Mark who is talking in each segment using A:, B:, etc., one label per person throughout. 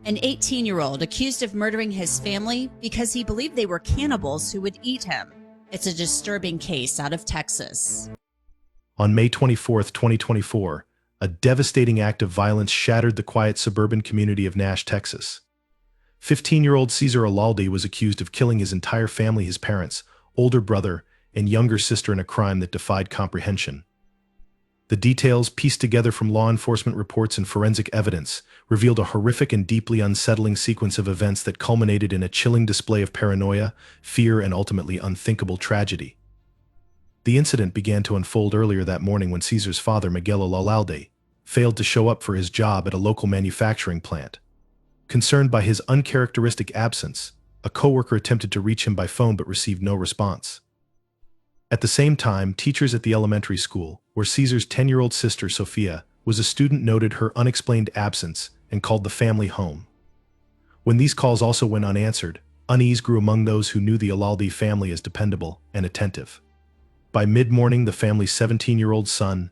A: An 18-year-old accused of murdering his family because he believed they were cannibals who would eat him. It's a disturbing case out of Texas.
B: On May 24, 2024, a devastating act of violence shattered the quiet suburban community of Nash, Texas. 15-year-old César Olalde was accused of killing his entire family, his parents, older brother, and younger sister in a crime that defied comprehension. The details, pieced together from law enforcement reports and forensic evidence, revealed a horrific and deeply unsettling sequence of events that culminated in a chilling display of paranoia, fear, and ultimately unthinkable tragedy. The incident began to unfold earlier that morning when César's father, Miguel Olalde, failed to show up for his job at a local manufacturing plant. Concerned by his uncharacteristic absence, a coworker attempted to reach him by phone but received no response. At the same time, teachers at the elementary school, where César's 10-year-old sister, Sophia, was a student, noted her unexplained absence and called the family home. When these calls also went unanswered, unease grew among those who knew the Olalde family as dependable and attentive. By mid-morning, the family's 17-year-old son,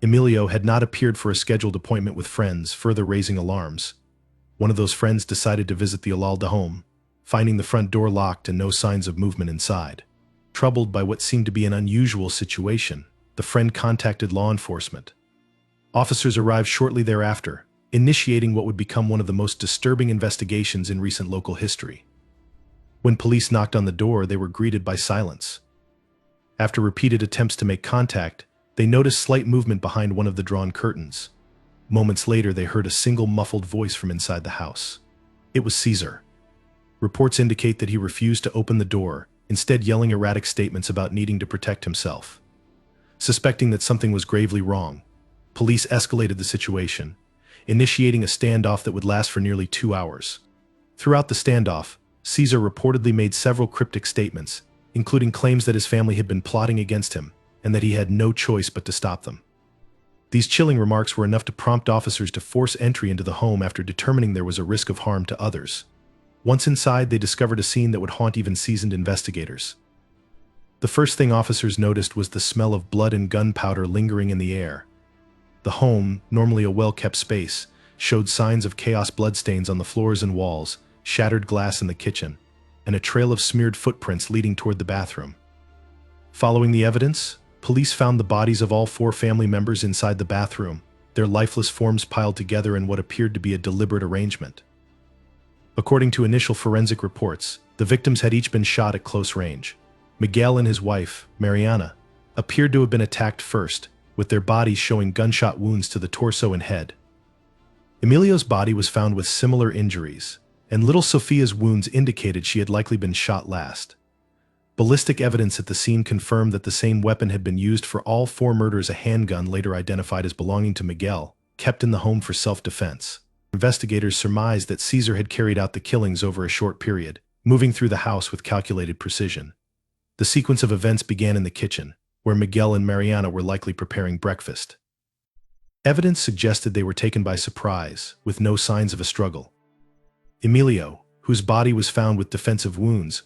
B: Emilio, had not appeared for a scheduled appointment with friends, further raising alarms. One of those friends decided to visit the Olalde home, finding the front door locked and no signs of movement inside. Troubled by what seemed to be an unusual situation, the friend contacted law enforcement. Officers arrived shortly thereafter, initiating what would become one of the most disturbing investigations in recent local history. When police knocked on the door, they were greeted by silence. After repeated attempts to make contact, they noticed slight movement behind one of the drawn curtains. Moments later, they heard a single muffled voice from inside the house. It was César. Reports indicate that he refused to open the door, instead yelling erratic statements about needing to protect himself. Suspecting that something was gravely wrong, police escalated the situation, initiating a standoff that would last for nearly 2 hours. Throughout the standoff, César reportedly made several cryptic statements, including claims that his family had been plotting against him and that he had no choice but to stop them. These chilling remarks were enough to prompt officers to force entry into the home after determining there was a risk of harm to others. Once inside, they discovered a scene that would haunt even seasoned investigators. The first thing officers noticed was the smell of blood and gunpowder lingering in the air. The home, normally a well-kept space, showed signs of chaos: bloodstains on the floors and walls, shattered glass in the kitchen, and a trail of smeared footprints leading toward the bathroom. Following the evidence, police found the bodies of all 4 family members inside the bathroom, their lifeless forms piled together in what appeared to be a deliberate arrangement. According to initial forensic reports, the victims had each been shot at close range. Miguel and his wife, Mariana, appeared to have been attacked first, with their bodies showing gunshot wounds to the torso and head. Emilio's body was found with similar injuries, and little Sophia's wounds indicated she had likely been shot last. Ballistic evidence at the scene confirmed that the same weapon had been used for all 4 murders, a handgun later identified as belonging to Miguel, kept in the home for self-defense. Investigators surmised that César had carried out the killings over a short period, moving through the house with calculated precision. The sequence of events began in the kitchen, where Miguel and Mariana were likely preparing breakfast. Evidence suggested they were taken by surprise, with no signs of a struggle. Emilio, whose body was found with defensive wounds,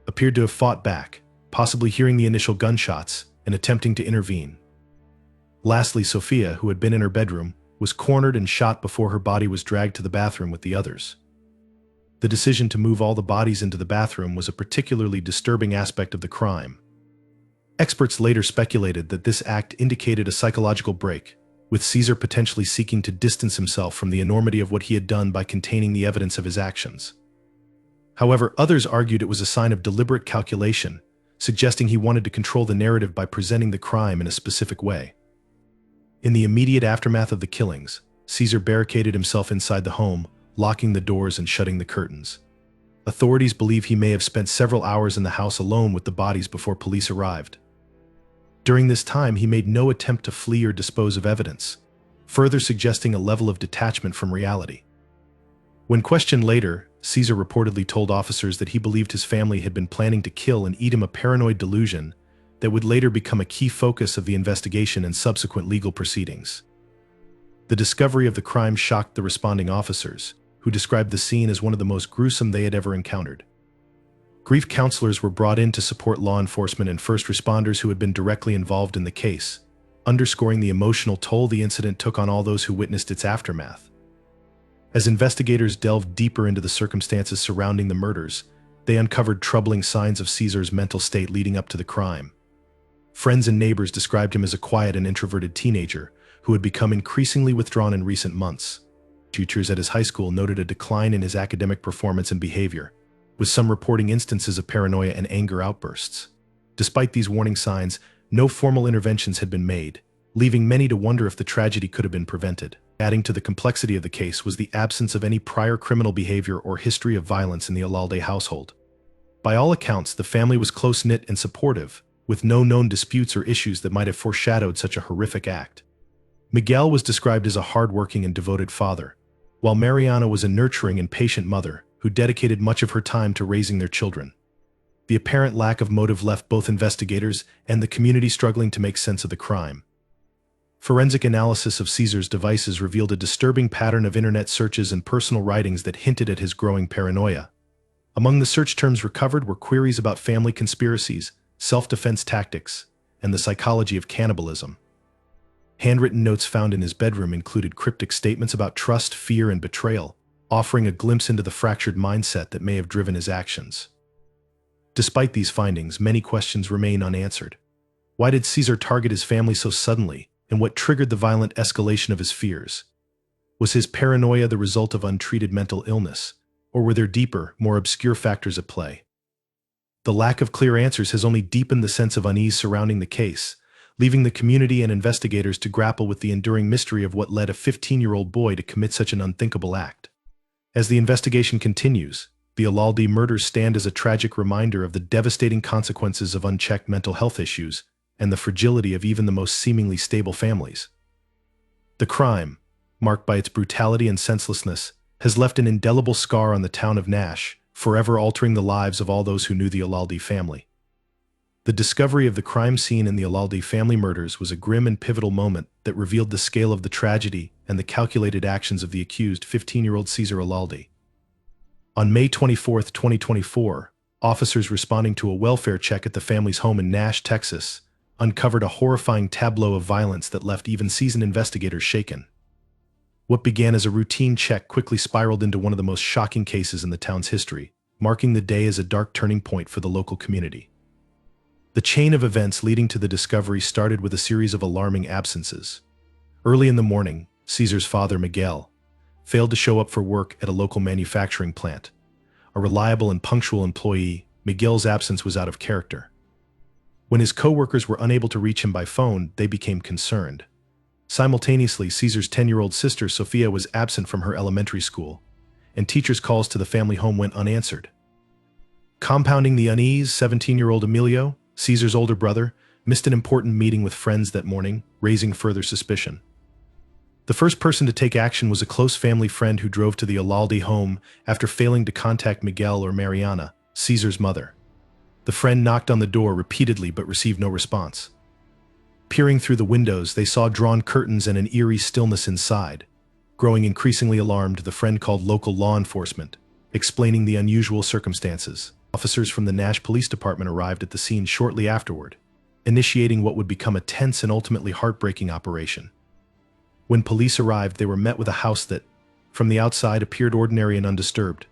B: appeared to have fought back, possibly hearing the initial gunshots and attempting to intervene. Lastly, Sophia, who had been in her bedroom, was cornered and shot before her body was dragged to the bathroom with the others. The decision to move all the bodies into the bathroom was a particularly disturbing aspect of the crime. Experts later speculated that this act indicated a psychological break, with César potentially seeking to distance himself from the enormity of what he had done by containing the evidence of his actions. However, others argued it was a sign of deliberate calculation, suggesting he wanted to control the narrative by presenting the crime in a specific way. In the immediate aftermath of the killings, César barricaded himself inside the home, locking the doors and shutting the curtains. Authorities believe he may have spent several hours in the house alone with the bodies before police arrived. During this time, he made no attempt to flee or dispose of evidence, further suggesting a level of detachment from reality. When questioned later, César reportedly told officers that he believed his family had been planning to kill and eat him, a paranoid delusion that would later become a key focus of the investigation and subsequent legal proceedings. The discovery of the crime shocked the responding officers, who described the scene as one of the most gruesome they had ever encountered. Grief counselors were brought in to support law enforcement and first responders who had been directly involved in the case, underscoring the emotional toll the incident took on all those who witnessed its aftermath. As investigators delved deeper into the circumstances surrounding the murders, they uncovered troubling signs of César's mental state leading up to the crime. Friends and neighbors described him as a quiet and introverted teenager who had become increasingly withdrawn in recent months. Tutors at his high school noted a decline in his academic performance and behavior, with some reporting instances of paranoia and anger outbursts. Despite these warning signs, no formal interventions had been made, leaving many to wonder if the tragedy could have been prevented. Adding to the complexity of the case was the absence of any prior criminal behavior or history of violence in the Olalde household. By all accounts, the family was close-knit and supportive, with no known disputes or issues that might have foreshadowed such a horrific act. Miguel was described as a hard-working and devoted father, while Mariana was a nurturing and patient mother who dedicated much of her time to raising their children. The apparent lack of motive left both investigators and the community struggling to make sense of the crime. Forensic analysis of César's devices revealed a disturbing pattern of internet searches and personal writings that hinted at his growing paranoia. Among the search terms recovered were queries about family conspiracies, self-defense tactics, and the psychology of cannibalism. Handwritten notes found in his bedroom included cryptic statements about trust, fear, and betrayal, offering a glimpse into the fractured mindset that may have driven his actions. Despite these findings, many questions remain unanswered. Why did César target his family so suddenly, and what triggered the violent escalation of his fears? Was his paranoia the result of untreated mental illness, or were there deeper, more obscure factors at play? The lack of clear answers has only deepened the sense of unease surrounding the case, leaving the community and investigators to grapple with the enduring mystery of what led a 15-year-old boy to commit such an unthinkable act. As the investigation continues, the Olalde murders stand as a tragic reminder of the devastating consequences of unchecked mental health issues and the fragility of even the most seemingly stable families. The crime, marked by its brutality and senselessness, has left an indelible scar on the town of Nash, forever altering the lives of all those who knew the Olalde family. The discovery of the crime scene in the Olalde family murders was a grim and pivotal moment that revealed the scale of the tragedy and the calculated actions of the accused 15-year-old César Olalde. On May 24, 2024, officers responding to a welfare check at the family's home in Nash, Texas, uncovered a horrifying tableau of violence that left even seasoned investigators shaken. What began as a routine check quickly spiraled into one of the most shocking cases in the town's history, marking the day as a dark turning point for the local community. The chain of events leading to the discovery started with a series of alarming absences. Early in the morning, César's father, Miguel, failed to show up for work at a local manufacturing plant. A reliable and punctual employee, Miguel's absence was out of character. When his co-workers were unable to reach him by phone, they became concerned. Simultaneously, César's 10-year-old sister, Sofia, was absent from her elementary school, and teachers' calls to the family home went unanswered. Compounding the unease, 17-year-old Emilio, César's older brother, missed an important meeting with friends that morning, raising further suspicion. The first person to take action was a close family friend who drove to the Olalde home after failing to contact Miguel or Mariana, César's mother. The friend knocked on the door repeatedly but received no response. Peering through the windows, they saw drawn curtains and an eerie stillness inside. Growing increasingly alarmed, the friend called local law enforcement, explaining the unusual circumstances. Officers from the Nash Police Department arrived at the scene shortly afterward, initiating what would become a tense and ultimately heartbreaking operation. When police arrived, they were met with a house that, from the outside, appeared ordinary and undisturbed.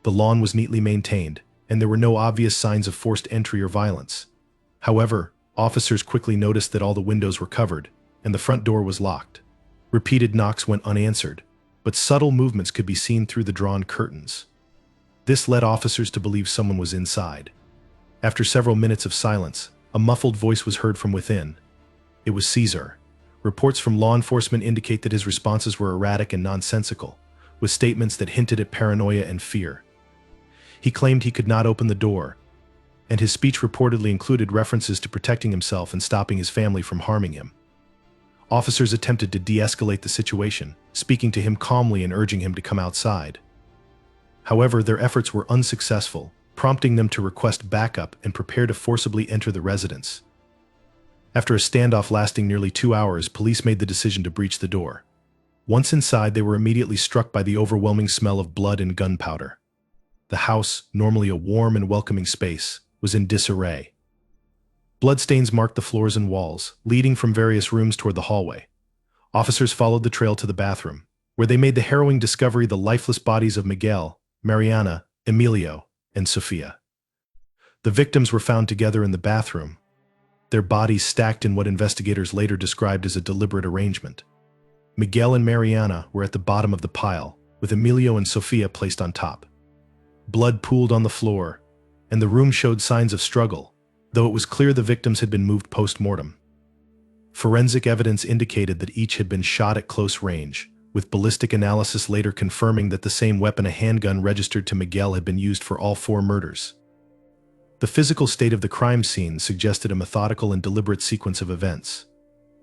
B: The lawn was neatly maintained, and there were no obvious signs of forced entry or violence. However, officers quickly noticed that all the windows were covered, and the front door was locked. Repeated knocks went unanswered, but subtle movements could be seen through the drawn curtains. This led officers to believe someone was inside. After several minutes of silence, a muffled voice was heard from within. It was César. Reports from law enforcement indicate that his responses were erratic and nonsensical, with statements that hinted at paranoia and fear. He claimed he could not open the door, and his speech reportedly included references to protecting himself and stopping his family from harming him. Officers attempted to de-escalate the situation, speaking to him calmly and urging him to come outside. However, their efforts were unsuccessful, prompting them to request backup and prepare to forcibly enter the residence. After a standoff lasting nearly 2 hours, police made the decision to breach the door. Once inside, they were immediately struck by the overwhelming smell of blood and gunpowder. The house, normally a warm and welcoming space, was in disarray. Bloodstains marked the floors and walls, leading from various rooms toward the hallway. Officers followed the trail to the bathroom, where they made the harrowing discovery: the lifeless bodies of Miguel, Mariana, Emilio, and Sofia. The victims were found together in the bathroom, their bodies stacked in what investigators later described as a deliberate arrangement. Miguel and Mariana were at the bottom of the pile, with Emilio and Sofia placed on top. Blood pooled on the floor, and the room showed signs of struggle, though it was clear the victims had been moved post-mortem. Forensic evidence indicated that each had been shot at close range, with ballistic analysis later confirming that the same weapon, a handgun registered to Miguel, had been used for all 4 murders. The physical state of the crime scene suggested a methodical and deliberate sequence of events.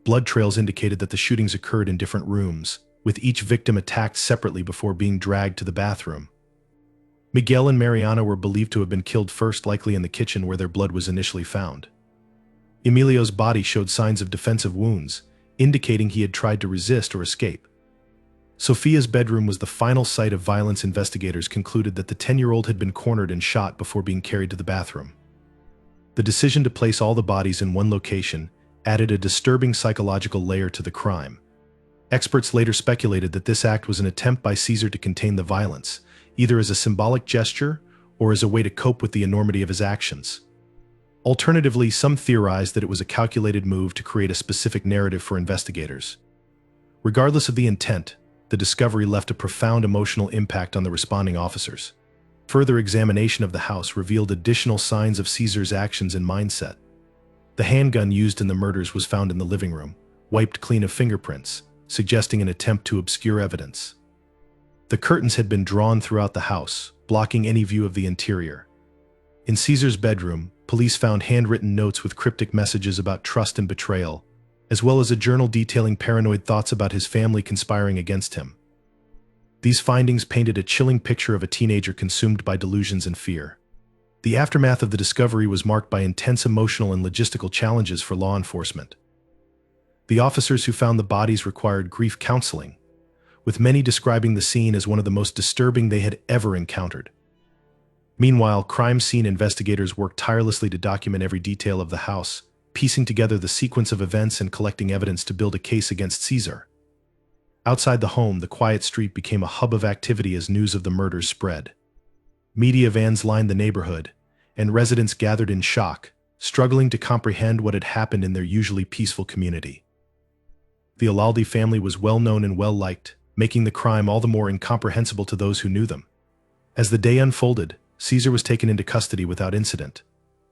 B: Blood trails indicated that the shootings occurred in different rooms, with each victim attacked separately before being dragged to the bathroom. Miguel and Mariana were believed to have been killed first, likely in the kitchen where their blood was initially found. Emilio's body showed signs of defensive wounds, indicating he had tried to resist or escape. Sofia's bedroom was the final site of violence. Investigators concluded that the 10-year-old had been cornered and shot before being carried to the bathroom. The decision to place all the bodies in one location added a disturbing psychological layer to the crime. Experts later speculated that this act was an attempt by César to contain the violence, either as a symbolic gesture or as a way to cope with the enormity of his actions. Alternatively, some theorized that it was a calculated move to create a specific narrative for investigators. Regardless of the intent, the discovery left a profound emotional impact on the responding officers. Further examination of the house revealed additional signs of César's actions and mindset. The handgun used in the murders was found in the living room, wiped clean of fingerprints, suggesting an attempt to obscure evidence. The curtains had been drawn throughout the house, blocking any view of the interior. In César's bedroom, police found handwritten notes with cryptic messages about trust and betrayal, as well as a journal detailing paranoid thoughts about his family conspiring against him. These findings painted a chilling picture of a teenager consumed by delusions and fear. The aftermath of the discovery was marked by intense emotional and logistical challenges for law enforcement. The officers who found the bodies required grief counseling, with many describing the scene as one of the most disturbing they had ever encountered. Meanwhile, crime scene investigators worked tirelessly to document every detail of the house, piecing together the sequence of events and collecting evidence to build a case against César. Outside the home, the quiet street became a hub of activity as news of the murders spread. Media vans lined the neighborhood, and residents gathered in shock, struggling to comprehend what had happened in their usually peaceful community. The Olalde family was well known and well liked, making the crime all the more incomprehensible to those who knew them. As the day unfolded, César was taken into custody without incident.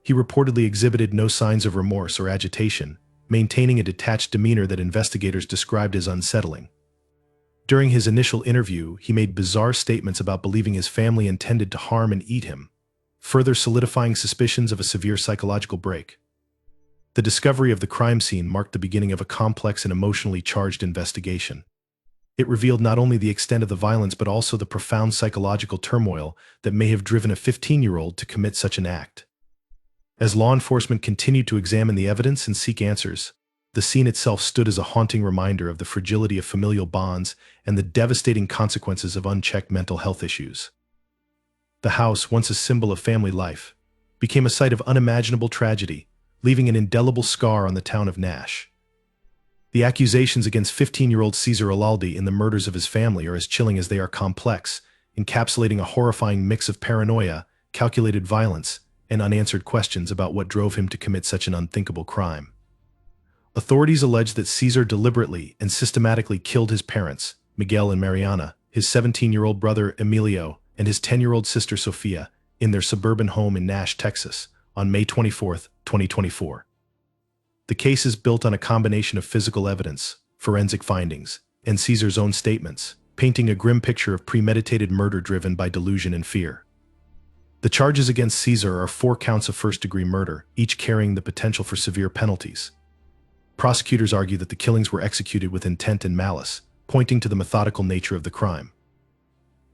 B: He reportedly exhibited no signs of remorse or agitation, maintaining a detached demeanor that investigators described as unsettling. During his initial interview, he made bizarre statements about believing his family intended to harm and eat him, further solidifying suspicions of a severe psychological break. The discovery of the crime scene marked the beginning of a complex and emotionally charged investigation. It revealed not only the extent of the violence but also the profound psychological turmoil that may have driven a 15-year-old to commit such an act. As law enforcement continued to examine the evidence and seek answers, the scene itself stood as a haunting reminder of the fragility of familial bonds and the devastating consequences of unchecked mental health issues. The house, once a symbol of family life, became a site of unimaginable tragedy, leaving an indelible scar on the town of Nash. The accusations against 15-year-old César Olalde in the murders of his family are as chilling as they are complex, encapsulating a horrifying mix of paranoia, calculated violence, and unanswered questions about what drove him to commit such an unthinkable crime. Authorities allege that César deliberately and systematically killed his parents, Miguel and Mariana, his 17-year-old brother Emilio, and his 10-year-old sister Sofia, in their suburban home in Nash, Texas, on May 24, 2024. The case is built on a combination of physical evidence, forensic findings, and César's own statements, painting a grim picture of premeditated murder driven by delusion and fear. The charges against César are 4 counts of first-degree murder, each carrying the potential for severe penalties. Prosecutors argue that the killings were executed with intent and malice, pointing to the methodical nature of the crime.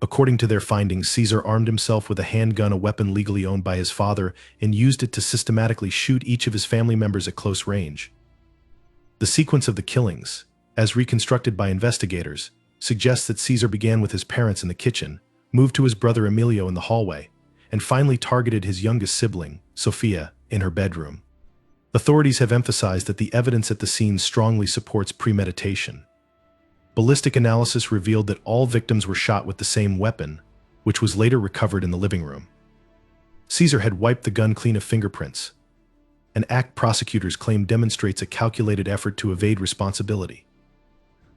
B: According to their findings, César armed himself with a handgun, a weapon legally owned by his father, and used it to systematically shoot each of his family members at close range. The sequence of the killings, as reconstructed by investigators, suggests that César began with his parents in the kitchen, moved to his brother Emilio in the hallway, and finally targeted his youngest sibling, Sofia, in her bedroom. Authorities have emphasized that the evidence at the scene strongly supports premeditation. Ballistic analysis revealed that all victims were shot with the same weapon, which was later recovered in the living room. César had wiped the gun clean of fingerprints, an act prosecutors claim demonstrates a calculated effort to evade responsibility.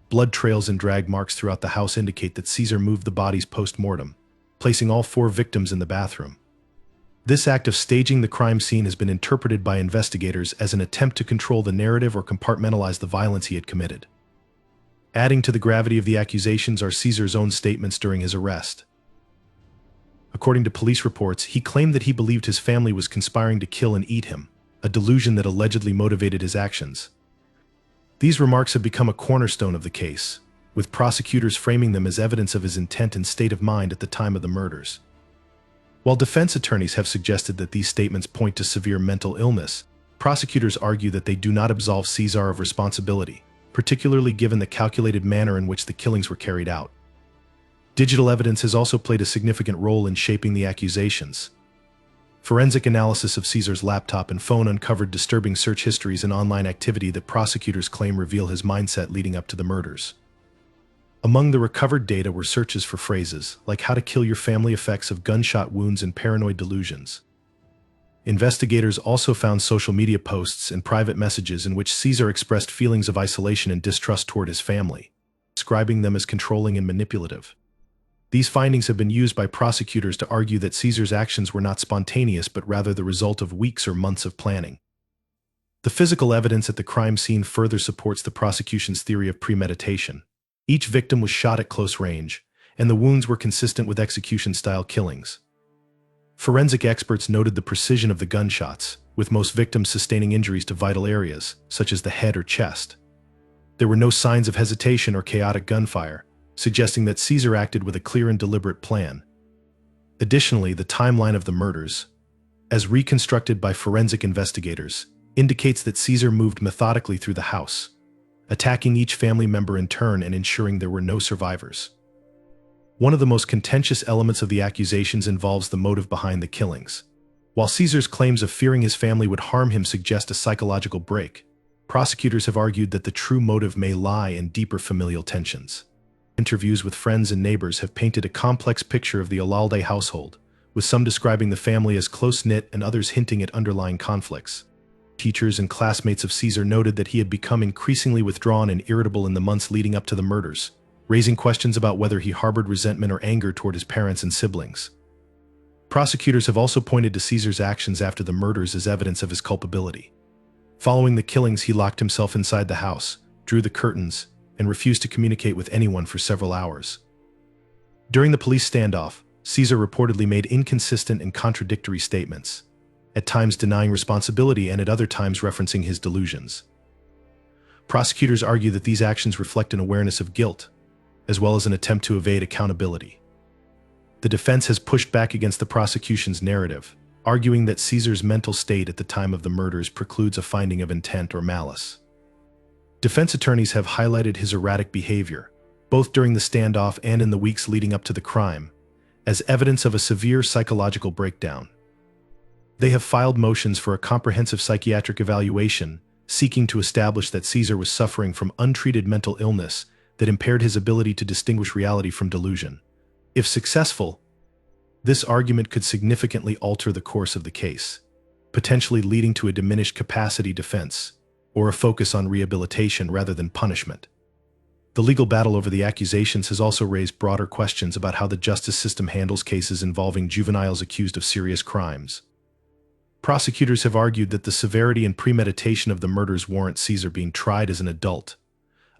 B: Blood trails and drag marks throughout the house indicate that César moved the bodies post-mortem, placing all 4 victims in the bathroom. This act of staging the crime scene has been interpreted by investigators as an attempt to control the narrative or compartmentalize the violence he had committed. Adding to the gravity of the accusations are César's own statements during his arrest. According to police reports, he claimed that he believed his family was conspiring to kill and eat him, a delusion that allegedly motivated his actions. These remarks have become a cornerstone of the case, with prosecutors framing them as evidence of his intent and state of mind at the time of the murders. While defense attorneys have suggested that these statements point to severe mental illness, prosecutors argue that they do not absolve César of responsibility, particularly given the calculated manner in which the killings were carried out. Digital evidence has also played a significant role in shaping the accusations. Forensic analysis of César's laptop and phone uncovered disturbing search histories and online activity that prosecutors claim reveal his mindset leading up to the murders. Among the recovered data were searches for phrases like "how to kill your family," effects of gunshot wounds, and paranoid delusions. Investigators also found social media posts and private messages in which César expressed feelings of isolation and distrust toward his family, describing them as controlling and manipulative. These findings have been used by prosecutors to argue that César's actions were not spontaneous but rather the result of weeks or months of planning. The physical evidence at the crime scene further supports the prosecution's theory of premeditation. Each victim was shot at close range, and the wounds were consistent with execution-style killings. Forensic experts noted the precision of the gunshots, with most victims sustaining injuries to vital areas, such as the head or chest. There were no signs of hesitation or chaotic gunfire, suggesting that César acted with a clear and deliberate plan. Additionally, the timeline of the murders, as reconstructed by forensic investigators, indicates that César moved methodically through the house, attacking each family member in turn and ensuring there were no survivors. One of the most contentious elements of the accusations involves the motive behind the killings. While César's claims of fearing his family would harm him suggest a psychological break, prosecutors have argued that the true motive may lie in deeper familial tensions. Interviews with friends and neighbors have painted a complex picture of the Olalde household, with some describing the family as close-knit and others hinting at underlying conflicts. Teachers and classmates of César noted that he had become increasingly withdrawn and irritable in the months leading up to the murders, raising questions about whether he harbored resentment or anger toward his parents and siblings. Prosecutors have also pointed to César's actions after the murders as evidence of his culpability. Following the killings, he locked himself inside the house, drew the curtains, and refused to communicate with anyone for several hours. During the police standoff, César reportedly made inconsistent and contradictory statements, at times denying responsibility and at other times referencing his delusions. Prosecutors argue that these actions reflect an awareness of guilt, as well as an attempt to evade accountability. The defense has pushed back against the prosecution's narrative, arguing that César's mental state at the time of the murders precludes a finding of intent or malice. Defense attorneys have highlighted his erratic behavior, both during the standoff and in the weeks leading up to the crime, as evidence of a severe psychological breakdown. They have filed motions for a comprehensive psychiatric evaluation, seeking to establish that César was suffering from untreated mental illness that impaired his ability to distinguish reality from delusion. If successful, this argument could significantly alter the course of the case, potentially leading to a diminished capacity defense, or a focus on rehabilitation rather than punishment. The legal battle over the accusations has also raised broader questions about how the justice system handles cases involving juveniles accused of serious crimes. Prosecutors have argued that the severity and premeditation of the murders warrant César being tried as an adult,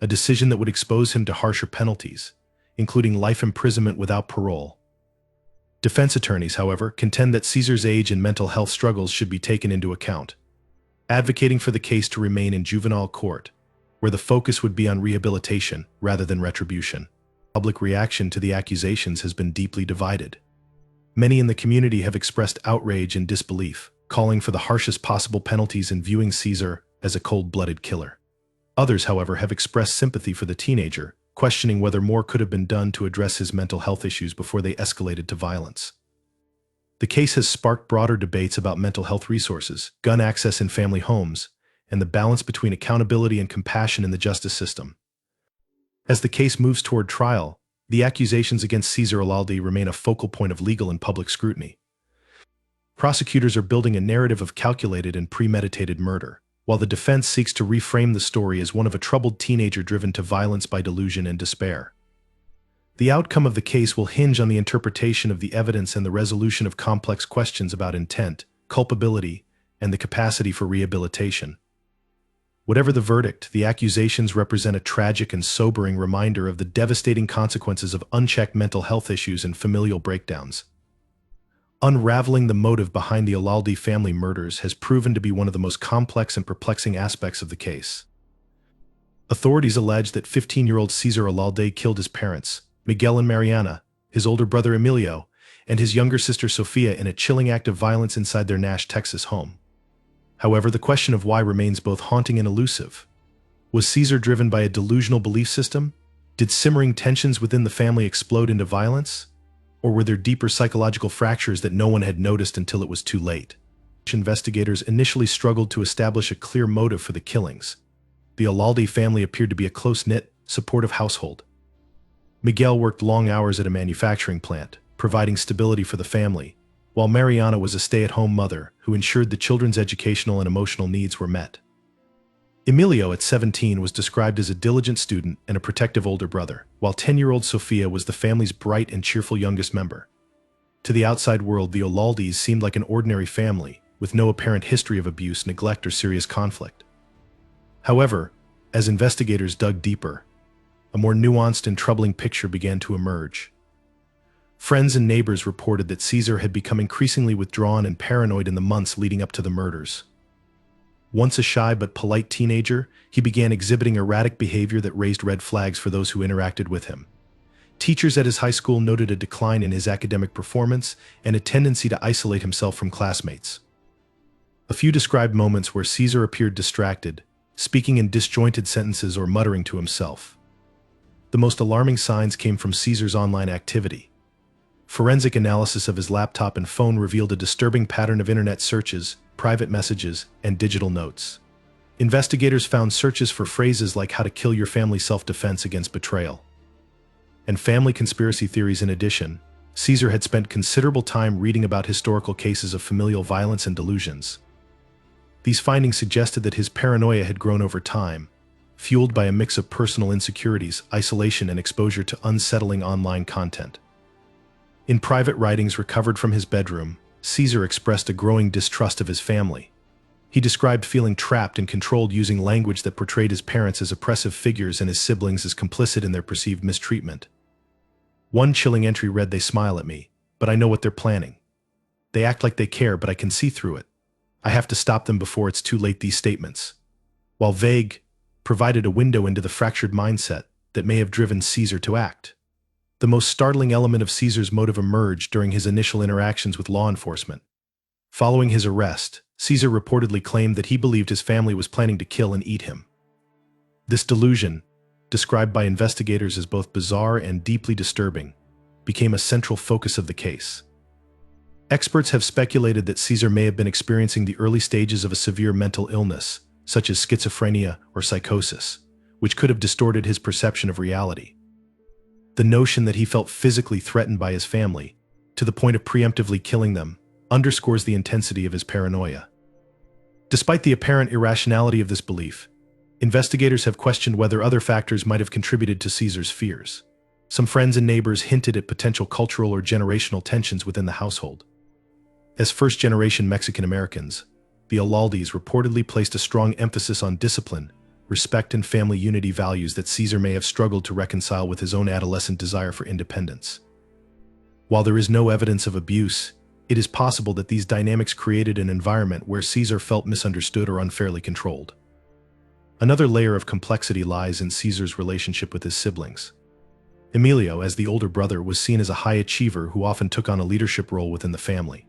B: a decision that would expose him to harsher penalties, including life imprisonment without parole. Defense attorneys, however, contend that César's age and mental health struggles should be taken into account, advocating for the case to remain in juvenile court, where the focus would be on rehabilitation rather than retribution. Public reaction to the accusations has been deeply divided. Many in the community have expressed outrage and disbelief, calling for the harshest possible penalties and viewing César as a cold-blooded killer. Others, however, have expressed sympathy for the teenager, questioning whether more could have been done to address his mental health issues before they escalated to violence. The case has sparked broader debates about mental health resources, gun access in family homes, and the balance between accountability and compassion in the justice system. As the case moves toward trial, the accusations against César Olalde remain a focal point of legal and public scrutiny. Prosecutors are building a narrative of calculated and premeditated murder, while the defense seeks to reframe the story as one of a troubled teenager driven to violence by delusion and despair. The outcome of the case will hinge on the interpretation of the evidence and the resolution of complex questions about intent, culpability, and the capacity for rehabilitation. Whatever the verdict, the accusations represent a tragic and sobering reminder of the devastating consequences of unchecked mental health issues and familial breakdowns. Unraveling the motive behind the Olalde family murders has proven to be one of the most complex and perplexing aspects of the case. Authorities allege that 15-year-old César Olalde killed his parents, Miguel and Mariana, his older brother Emilio, and his younger sister Sofia in a chilling act of violence inside their Nash, Texas home. However, the question of why remains both haunting and elusive. Was César driven by a delusional belief system? Did simmering tensions within the family explode into violence? Or were there deeper psychological fractures that no one had noticed until it was too late? Investigators initially struggled to establish a clear motive for the killings. The Olalde family appeared to be a close-knit, supportive household. Miguel worked long hours at a manufacturing plant, providing stability for the family, while Mariana was a stay-at-home mother who ensured the children's educational and emotional needs were met. Emilio, at 17, was described as a diligent student and a protective older brother, while 10-year-old Sofia was the family's bright and cheerful youngest member. To the outside world, the Olaldes seemed like an ordinary family, with no apparent history of abuse, neglect, or serious conflict. However, as investigators dug deeper, a more nuanced and troubling picture began to emerge. Friends and neighbors reported that César had become increasingly withdrawn and paranoid in the months leading up to the murders. Once a shy but polite teenager, he began exhibiting erratic behavior that raised red flags for those who interacted with him. Teachers at his high school noted a decline in his academic performance and a tendency to isolate himself from classmates. A few described moments where César appeared distracted, speaking in disjointed sentences or muttering to himself. The most alarming signs came from César's online activity. Forensic analysis of his laptop and phone revealed a disturbing pattern of internet searches, private messages, and digital notes. Investigators found searches for phrases like "how to kill your family, self-defense against betrayal," and family conspiracy theories. In addition, César had spent considerable time reading about historical cases of familial violence and delusions. These findings suggested that his paranoia had grown over time, fueled by a mix of personal insecurities, isolation, and exposure to unsettling online content. In private writings recovered from his bedroom, César expressed a growing distrust of his family. He described feeling trapped and controlled, using language that portrayed his parents as oppressive figures and his siblings as complicit in their perceived mistreatment. One chilling entry read, "They smile at me, but I know what they're planning. They act like they care, but I can see through it. I have to stop them before it's too late." These statements, while vague, provided a window into the fractured mindset that may have driven César to act. The most startling element of César's motive emerged during his initial interactions with law enforcement. Following his arrest, César reportedly claimed that he believed his family was planning to kill and eat him. This delusion, described by investigators as both bizarre and deeply disturbing, became a central focus of the case. Experts have speculated that César may have been experiencing the early stages of a severe mental illness, such as schizophrenia or psychosis, which could have distorted his perception of reality. The notion that he felt physically threatened by his family, to the point of preemptively killing them, underscores the intensity of his paranoia. Despite the apparent irrationality of this belief, investigators have questioned whether other factors might have contributed to César's fears. Some friends and neighbors hinted at potential cultural or generational tensions within the household. As first-generation Mexican Americans, the Olaldes reportedly placed a strong emphasis on discipline, respect, and family unity, values that César may have struggled to reconcile with his own adolescent desire for independence. While there is no evidence of abuse, it is possible that these dynamics created an environment where César felt misunderstood or unfairly controlled. Another layer of complexity lies in César's relationship with his siblings. Emilio, as the older brother, was seen as a high achiever who often took on a leadership role within the family.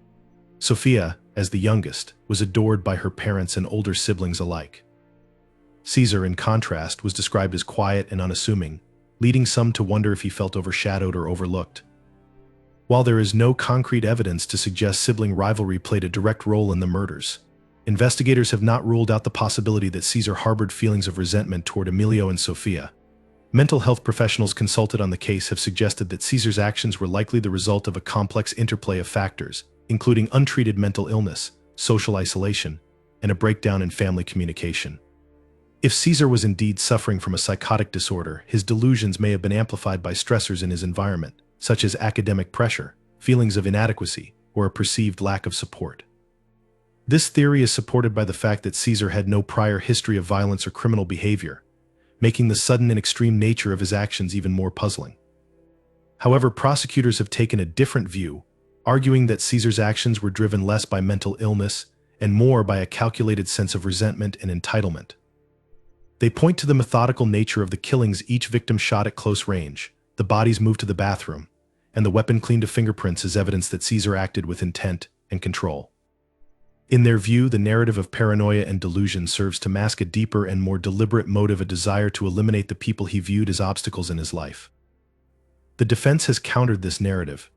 B: Sofia, as the youngest, was adored by her parents and older siblings alike. César, in contrast, was described as quiet and unassuming, leading some to wonder if he felt overshadowed or overlooked. While there is no concrete evidence to suggest sibling rivalry played a direct role in the murders, investigators have not ruled out the possibility that César harbored feelings of resentment toward Emilio and Sofia. Mental health professionals consulted on the case have suggested that César's actions were likely the result of a complex interplay of factors, including untreated mental illness, social isolation, and a breakdown in family communication. If César was indeed suffering from a psychotic disorder, his delusions may have been amplified by stressors in his environment, such as academic pressure, feelings of inadequacy, or a perceived lack of support. This theory is supported by the fact that César had no prior history of violence or criminal behavior, making the sudden and extreme nature of his actions even more puzzling. However, prosecutors have taken a different view, arguing that César's actions were driven less by mental illness and more by a calculated sense of resentment and entitlement. They point to the methodical nature of the killings, each victim shot at close range, the bodies moved to the bathroom, and the weapon cleaned of fingerprints as evidence that César acted with intent and control. In their view, the narrative of paranoia and delusion serves to mask a deeper and more deliberate motive, a desire to eliminate the people he viewed as obstacles in his life. The defense has countered this narrative,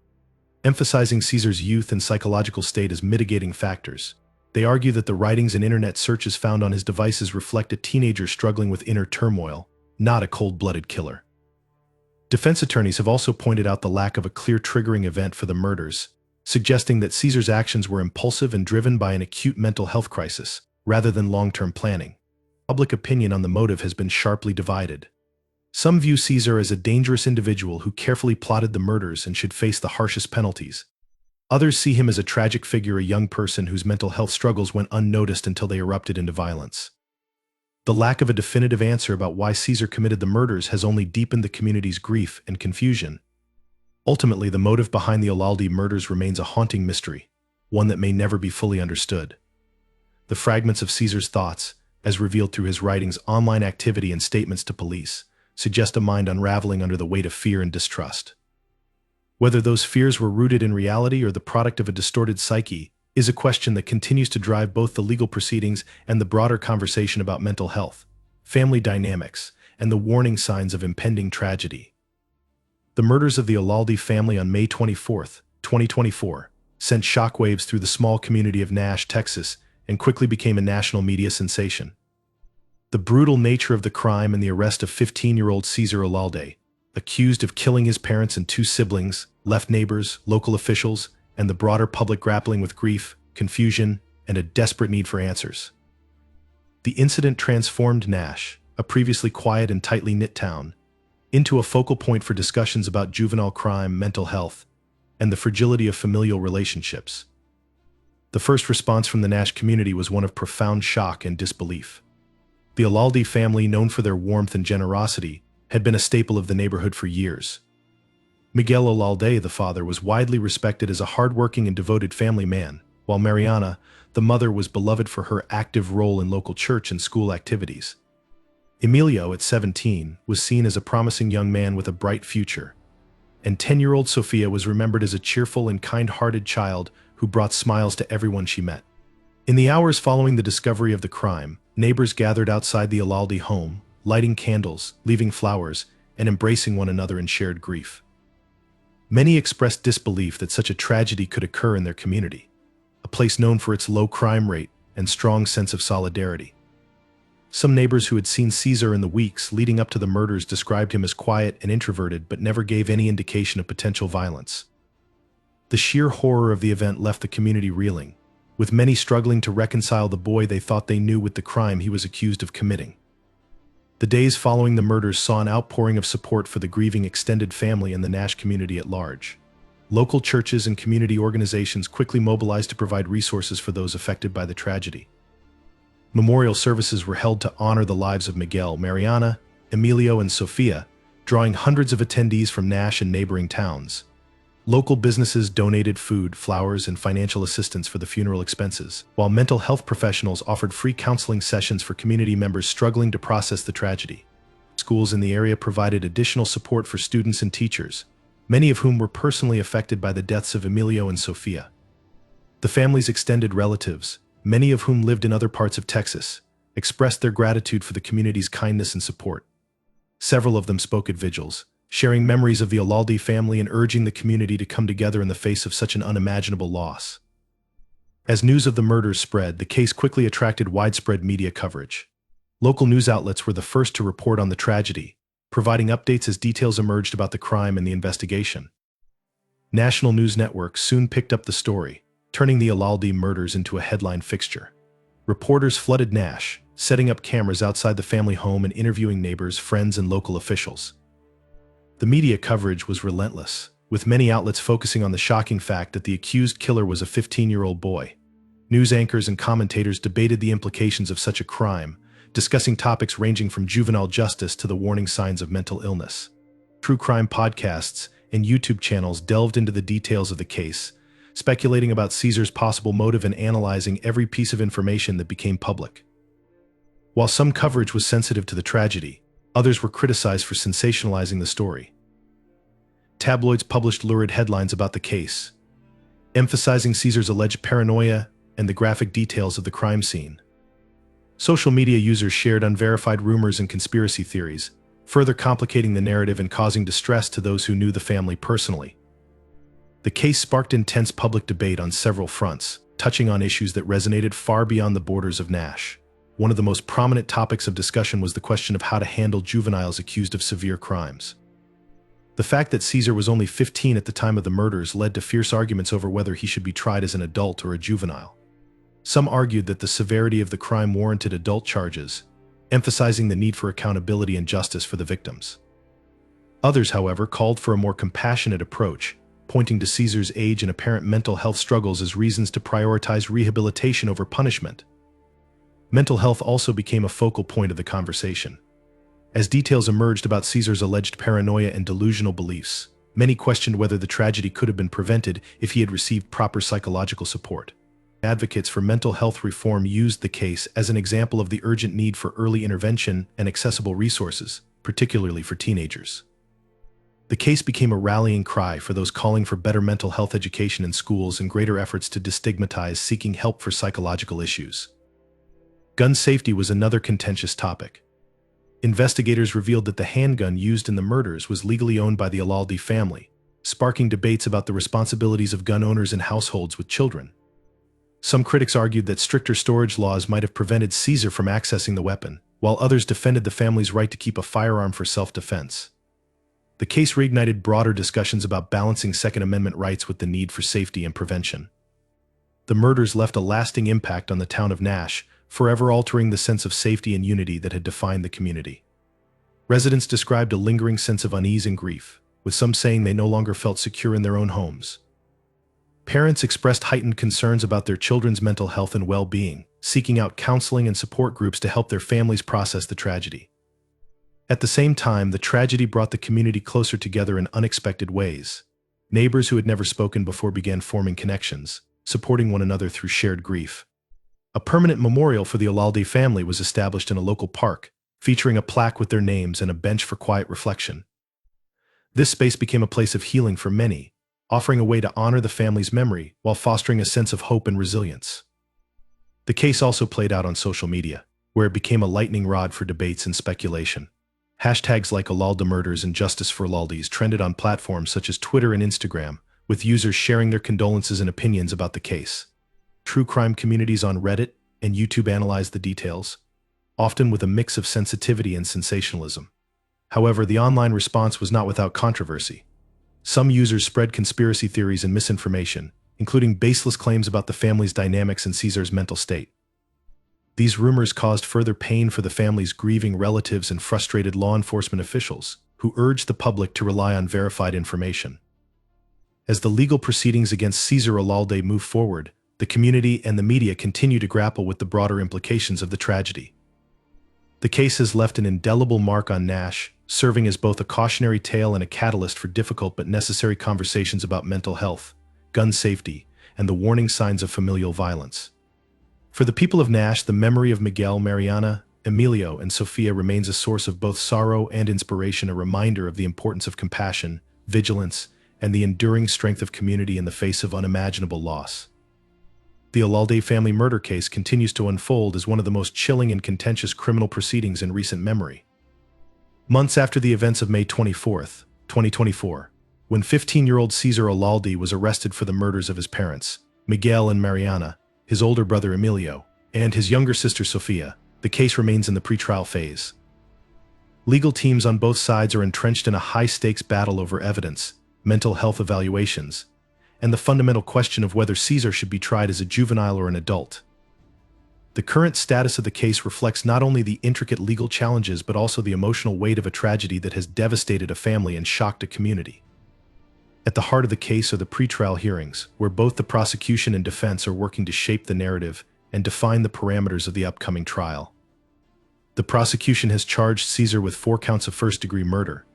B: emphasizing César's youth and psychological state as mitigating factors. They argue that the writings and internet searches found on his devices reflect a teenager struggling with inner turmoil, not a cold-blooded killer. Defense attorneys have also pointed out the lack of a clear triggering event for the murders, suggesting that César's actions were impulsive and driven by an acute mental health crisis, rather than long-term planning. Public opinion on the motive has been sharply divided. Some view César as a dangerous individual who carefully plotted the murders and should face the harshest penalties. Others see him as a tragic figure, a young person whose mental health struggles went unnoticed until they erupted into violence. The lack of a definitive answer about why César committed the murders has only deepened the community's grief and confusion. Ultimately, the motive behind the Olalde murders remains a haunting mystery, one that may never be fully understood. The fragments of César's thoughts, as revealed through his writings, online activity, and statements to police, suggest a mind unraveling under the weight of fear and distrust. Whether those fears were rooted in reality or the product of a distorted psyche is a question that continues to drive both the legal proceedings and the broader conversation about mental health, family dynamics, and the warning signs of impending tragedy. The murders of the Olalde family on May 24, 2024, sent shockwaves through the small community of Nash, Texas, and quickly became a national media sensation. The brutal nature of the crime and the arrest of 15-year-old César Olalde, accused of killing his parents and two siblings, left neighbors, local officials, and the broader public grappling with grief, confusion, and a desperate need for answers. The incident transformed Nash, a previously quiet and tightly knit town, into a focal point for discussions about juvenile crime, mental health, and the fragility of familial relationships. The first response from the Nash community was one of profound shock and disbelief. The Olalde family, known for their warmth and generosity, had been a staple of the neighborhood for years. Miguel Olalde, the father, was widely respected as a hardworking and devoted family man, while Mariana, the mother, was beloved for her active role in local church and school activities. Emilio, at 17, was seen as a promising young man with a bright future, and 10-year-old Sofia was remembered as a cheerful and kind-hearted child who brought smiles to everyone she met. In the hours following the discovery of the crime, neighbors gathered outside the Olalde home, lighting candles, leaving flowers, and embracing one another in shared grief. Many expressed disbelief that such a tragedy could occur in their community, a place known for its low crime rate and strong sense of solidarity. Some neighbors who had seen César in the weeks leading up to the murders described him as quiet and introverted, but never gave any indication of potential violence. The sheer horror of the event left the community reeling, with many struggling to reconcile the boy they thought they knew with the crime he was accused of committing. The days following the murders saw an outpouring of support for the grieving extended family and the Nash community at large. Local churches and community organizations quickly mobilized to provide resources for those affected by the tragedy. Memorial services were held to honor the lives of Miguel, Mariana, Emilio, and Sofia, drawing hundreds of attendees from Nash and neighboring towns. Local businesses donated food, flowers, and financial assistance for the funeral expenses, while mental health professionals offered free counseling sessions for community members struggling to process the tragedy. Schools in the area provided additional support for students and teachers, many of whom were personally affected by the deaths of Emilio and Sofia. The family's extended relatives, many of whom lived in other parts of Texas, expressed their gratitude for the community's kindness and support. Several of them spoke at vigils, sharing memories of the Olalde family and urging the community to come together in the face of such an unimaginable loss. As news of the murders spread, the case quickly attracted widespread media coverage. Local news outlets were the first to report on the tragedy, providing updates as details emerged about the crime and the investigation. National news networks soon picked up the story, turning the Olalde murders into a headline fixture. Reporters flooded Nash, setting up cameras outside the family home and interviewing neighbors, friends, and local officials. The media coverage was relentless, with many outlets focusing on the shocking fact that the accused killer was a 15-year-old boy. News anchors and commentators debated the implications of such a crime, discussing topics ranging from juvenile justice to the warning signs of mental illness. True crime podcasts and YouTube channels delved into the details of the case, speculating about César's possible motive and analyzing every piece of information that became public. While some coverage was sensitive to the tragedy, others were criticized for sensationalizing the story. Tabloids published lurid headlines about the case, emphasizing César's alleged paranoia and the graphic details of the crime scene. Social media users shared unverified rumors and conspiracy theories, further complicating the narrative and causing distress to those who knew the family personally. The case sparked intense public debate on several fronts, touching on issues that resonated far beyond the borders of Nash. One of the most prominent topics of discussion was the question of how to handle juveniles accused of severe crimes. The fact that César was only 15 at the time of the murders led to fierce arguments over whether he should be tried as an adult or a juvenile. Some argued that the severity of the crime warranted adult charges, emphasizing the need for accountability and justice for the victims. Others, however, called for a more compassionate approach, pointing to César's age and apparent mental health struggles as reasons to prioritize rehabilitation over punishment. Mental health also became a focal point of the conversation. As details emerged about César's alleged paranoia and delusional beliefs, many questioned whether the tragedy could have been prevented if he had received proper psychological support. Advocates for mental health reform used the case as an example of the urgent need for early intervention and accessible resources, particularly for teenagers. The case became a rallying cry for those calling for better mental health education in schools and greater efforts to destigmatize seeking help for psychological issues. Gun safety was another contentious topic. Investigators revealed that the handgun used in the murders was legally owned by the Olalde family, sparking debates about the responsibilities of gun owners in households with children. Some critics argued that stricter storage laws might have prevented César from accessing the weapon, while others defended the family's right to keep a firearm for self-defense. The case reignited broader discussions about balancing Second Amendment rights with the need for safety and prevention. The murders left a lasting impact on the town of Nash, forever altering the sense of safety and unity that had defined the community. Residents described a lingering sense of unease and grief, with some saying they no longer felt secure in their own homes. Parents expressed heightened concerns about their children's mental health and well-being, seeking out counseling and support groups to help their families process the tragedy. At the same time, the tragedy brought the community closer together in unexpected ways. Neighbors who had never spoken before began forming connections, supporting one another through shared grief. A permanent memorial for the Olalde family was established in a local park, featuring a plaque with their names and a bench for quiet reflection. This space became a place of healing for many, offering a way to honor the family's memory while fostering a sense of hope and resilience. The case also played out on social media, where it became a lightning rod for debates and speculation. Hashtags like Olalde murders and Justice for Olaldes trended on platforms such as Twitter and Instagram, with users sharing their condolences and opinions about the case. True crime communities on Reddit and YouTube analyzed the details, often with a mix of sensitivity and sensationalism. However, the online response was not without controversy. Some users spread conspiracy theories and misinformation, including baseless claims about the family's dynamics and César's mental state. These rumors caused further pain for the family's grieving relatives and frustrated law enforcement officials, who urged the public to rely on verified information. As the legal proceedings against César Olalde move forward, the community and the media continue to grapple with the broader implications of the tragedy. The case has left an indelible mark on Nash, serving as both a cautionary tale and a catalyst for difficult but necessary conversations about mental health, gun safety, and the warning signs of familial violence. For the people of Nash, the memory of Miguel, Mariana, Emilio, and Sofia remains a source of both sorrow and inspiration, a reminder of the importance of compassion, vigilance, and the enduring strength of community in the face of unimaginable loss. The Olalde family murder case continues to unfold as one of the most chilling and contentious criminal proceedings in recent memory. Months after the events of May 24, 2024, when 15-year-old César Olalde was arrested for the murders of his parents, Miguel and Mariana, his older brother Emilio, and his younger sister Sofia, the case remains in the pretrial phase. Legal teams on both sides are entrenched in a high-stakes battle over evidence, mental health evaluations, and the fundamental question of whether César should be tried as a juvenile or an adult. The current status of the case reflects not only the intricate legal challenges but also the emotional weight of a tragedy that has devastated a family and shocked a community. At the heart of the case are the pretrial hearings, where both the prosecution and defense are working to shape the narrative and define the parameters of the upcoming trial. The prosecution has charged César with 4 counts of first-degree murder,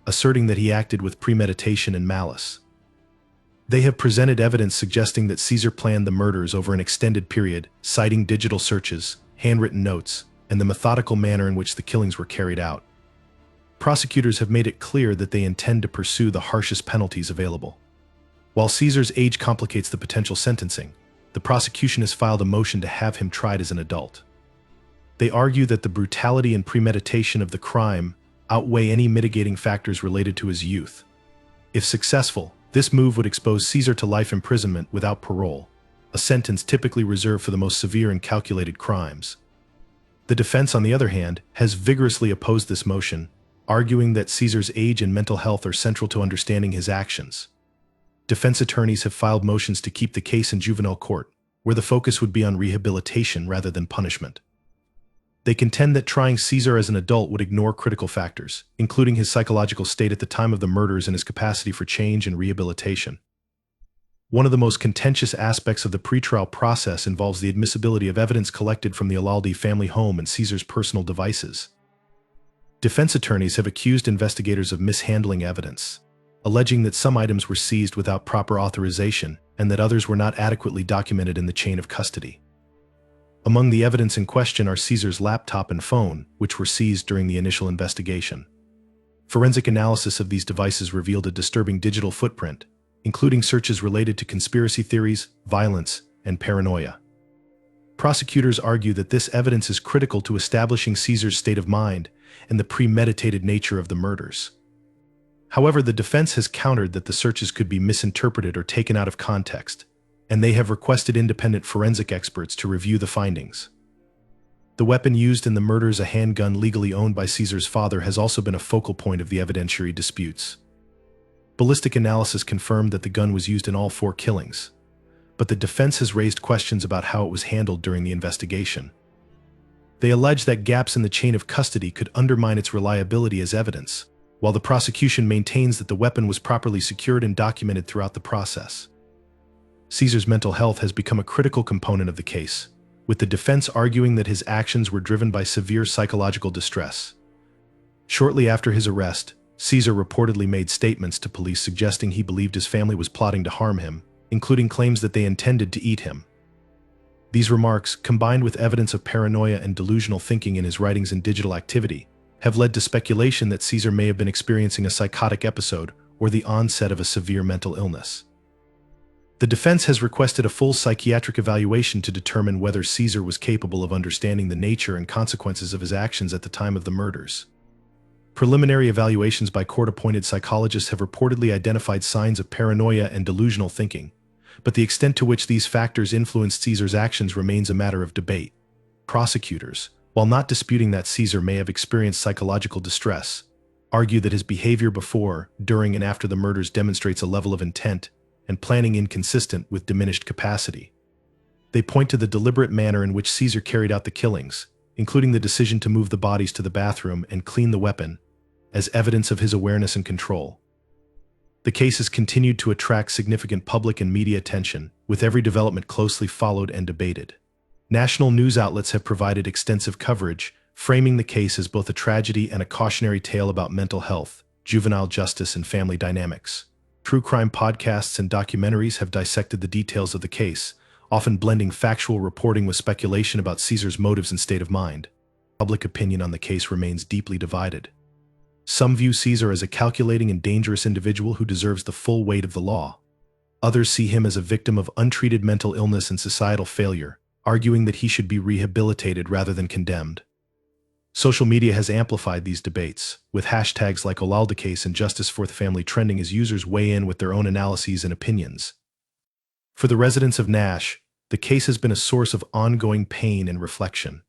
B: asserting that he acted with premeditation and malice. They have presented evidence suggesting that César planned the murders over an extended period, citing digital searches, handwritten notes, and the methodical manner in which the killings were carried out. Prosecutors have made it clear that they intend to pursue the harshest penalties available. While César's age complicates the potential sentencing, the prosecution has filed a motion to have him tried as an adult. They argue that the brutality and premeditation of the crime outweigh any mitigating factors related to his youth. If successful, this move would expose César to life imprisonment without parole, a sentence typically reserved for the most severe and calculated crimes. The defense, on the other hand, has vigorously opposed this motion, arguing that César's age and mental health are central to understanding his actions. Defense attorneys have filed motions to keep the case in juvenile court, where the focus would be on rehabilitation rather than punishment. They contend that trying César as an adult would ignore critical factors, including his psychological state at the time of the murders and his capacity for change and rehabilitation. One of the most contentious aspects of the pretrial process involves the admissibility of evidence collected from the Olalde family home and César's personal devices. Defense attorneys have accused investigators of mishandling evidence, alleging that some items were seized without proper authorization and that others were not adequately documented in the chain of custody. Among the evidence in question are César's laptop and phone, which were seized during the initial investigation. Forensic analysis of these devices revealed a disturbing digital footprint, including searches related to conspiracy theories, violence, and paranoia. Prosecutors argue that this evidence is critical to establishing César's state of mind and the premeditated nature of the murders. However, the defense has countered that the searches could be misinterpreted or taken out of context, and they have requested independent forensic experts to review the findings. The weapon used in the murders, a handgun legally owned by César's father, has also been a focal point of the evidentiary disputes. Ballistic analysis confirmed that the gun was used in all 4 killings, but the defense has raised questions about how it was handled during the investigation. They allege that gaps in the chain of custody could undermine its reliability as evidence, while the prosecution maintains that the weapon was properly secured and documented throughout the process. César's mental health has become a critical component of the case, with the defense arguing that his actions were driven by severe psychological distress. Shortly after his arrest, César reportedly made statements to police suggesting he believed his family was plotting to harm him, including claims that they intended to eat him. These remarks, combined with evidence of paranoia and delusional thinking in his writings and digital activity, have led to speculation that César may have been experiencing a psychotic episode or the onset of a severe mental illness. The defense has requested a full psychiatric evaluation to determine whether César was capable of understanding the nature and consequences of his actions at the time of the murders. Preliminary evaluations by court-appointed psychologists have reportedly identified signs of paranoia and delusional thinking, but the extent to which these factors influenced César's actions remains a matter of debate. Prosecutors, while not disputing that César may have experienced psychological distress, argue that his behavior before, during, and after the murders demonstrates a level of intent and planning inconsistent with diminished capacity. They point to the deliberate manner in which César carried out the killings, including the decision to move the bodies to the bathroom and clean the weapon, as evidence of his awareness and control. The case has continued to attract significant public and media attention, with every development closely followed and debated. National news outlets have provided extensive coverage, framing the case as both a tragedy and a cautionary tale about mental health, juvenile justice, and family dynamics. True crime podcasts and documentaries have dissected the details of the case, often blending factual reporting with speculation about César's motives and state of mind. Public opinion on the case remains deeply divided. Some view César as a calculating and dangerous individual who deserves the full weight of the law. Others see him as a victim of untreated mental illness and societal failure, arguing that he should be rehabilitated rather than condemned. Social media has amplified these debates, with hashtags like Olalde case and Justice for the Family trending as users weigh in with their own analyses and opinions. For the residents of Nash, the case has been a source of ongoing pain and reflection.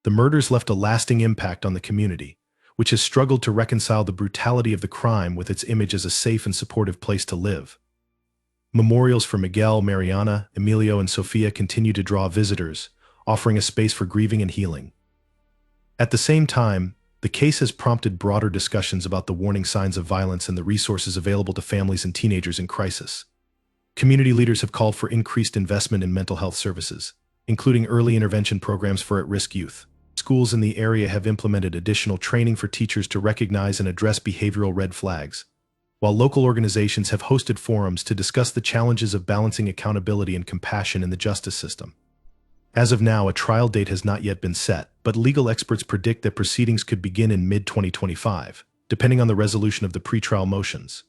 B: The murders left a lasting impact on the community, which has struggled to reconcile the brutality of the crime with its image as a safe and supportive place to live. Memorials for Miguel, Mariana, Emilio, and Sofia continue to draw visitors, offering a space for grieving and healing. At the same time, the case has prompted broader discussions about the warning signs of violence and the resources available to families and teenagers in crisis. Community leaders have called for increased investment in mental health services, including early intervention programs for at-risk youth. Schools in the area have implemented additional training for teachers to recognize and address behavioral red flags, while local organizations have hosted forums to discuss the challenges of balancing accountability and compassion in the justice system. As of now, a trial date has not yet been set, but legal experts predict that proceedings could begin in mid-2025, depending on the resolution of the pretrial motions.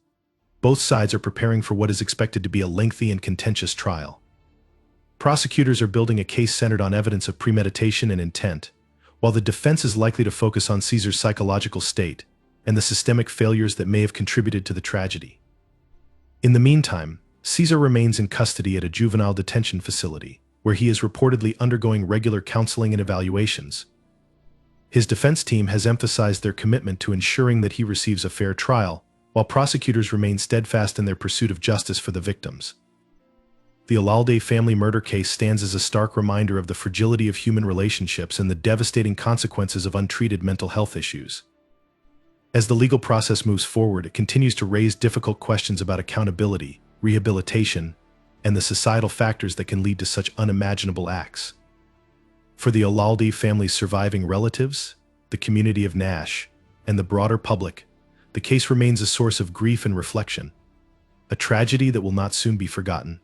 B: Both sides are preparing for what is expected to be a lengthy and contentious trial. Prosecutors are building a case centered on evidence of premeditation and intent, while the defense is likely to focus on César's psychological state and the systemic failures that may have contributed to the tragedy. In the meantime, César remains in custody at a juvenile detention facility, where he is reportedly undergoing regular counseling and evaluations. His defense team has emphasized their commitment to ensuring that he receives a fair trial, while prosecutors remain steadfast in their pursuit of justice for the victims. The Olalde family murder case stands as a stark reminder of the fragility of human relationships and the devastating consequences of untreated mental health issues. As the legal process moves forward, it continues to raise difficult questions about accountability, rehabilitation, and the societal factors that can lead to such unimaginable acts. For the Olalde family's surviving relatives, the community of Nash, and the broader public, the case remains a source of grief and reflection, a tragedy that will not soon be forgotten.